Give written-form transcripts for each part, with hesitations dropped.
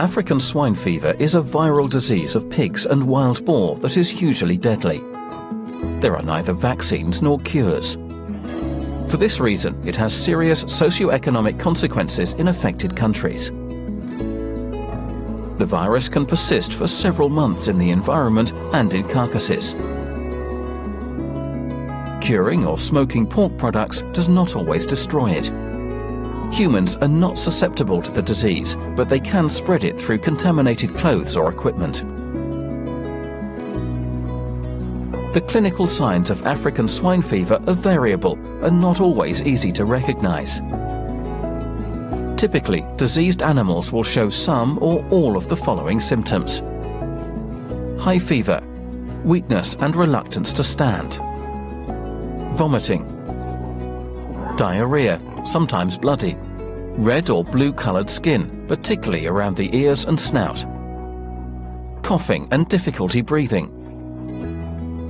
African swine fever is a viral disease of pigs and wild boar that is usually deadly. There are neither vaccines nor cures. For this reason, it has serious socio-economic consequences in affected countries. The virus can persist for several months in the environment and in carcasses. Curing or smoking pork products does not always destroy it. Humans are not susceptible to the disease, but they can spread it through contaminated clothes or equipment. The clinical signs of African swine fever are variable and not always easy to recognize. Typically, diseased animals will show some or all of the following symptoms: high fever, weakness and reluctance to stand, vomiting, diarrhea, sometimes bloody, red or blue-coloured skin, particularly around the ears and snout, coughing and difficulty breathing,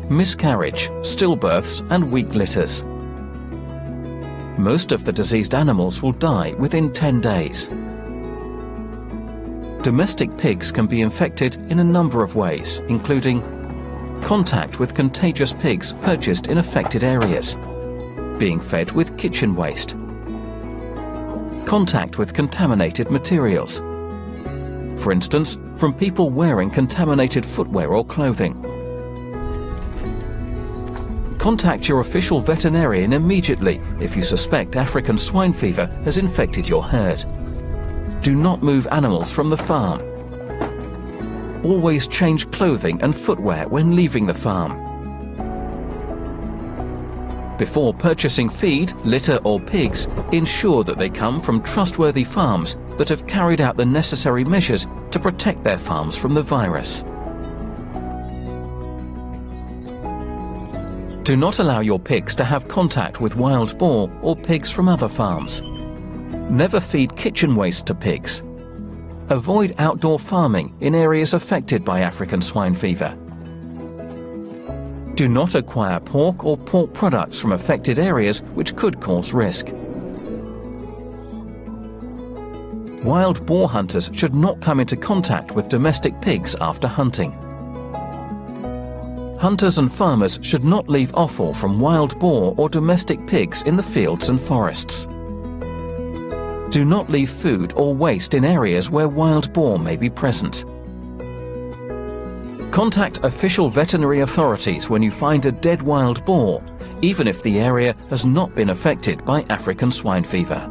miscarriage, stillbirths and weak litters. Most of the diseased animals will die within 10 days. Domestic pigs can be infected in a number of ways, including contact with contagious pigs purchased in affected areas, being fed with kitchen waste, contact with contaminated materials, for instance, from people wearing contaminated footwear or clothing. Contact your official veterinarian immediately if you suspect African swine fever has infected your herd. Do not move animals from the farm. Always change clothing and footwear when leaving the farm. Before purchasing feed, litter or pigs, ensure that they come from trustworthy farms that have carried out the necessary measures to protect their farms from the virus. Do not allow your pigs to have contact with wild boar or pigs from other farms. Never feed kitchen waste to pigs. Avoid outdoor farming in areas affected by African swine fever. Do not acquire pork or pork products from affected areas which could cause risk. Wild boar hunters should not come into contact with domestic pigs after hunting. Hunters and farmers should not leave offal from wild boar or domestic pigs in the fields and forests. Do not leave food or waste in areas where wild boar may be present. Contact official veterinary authorities when you find a dead wild boar, even if the area has not been affected by African swine fever.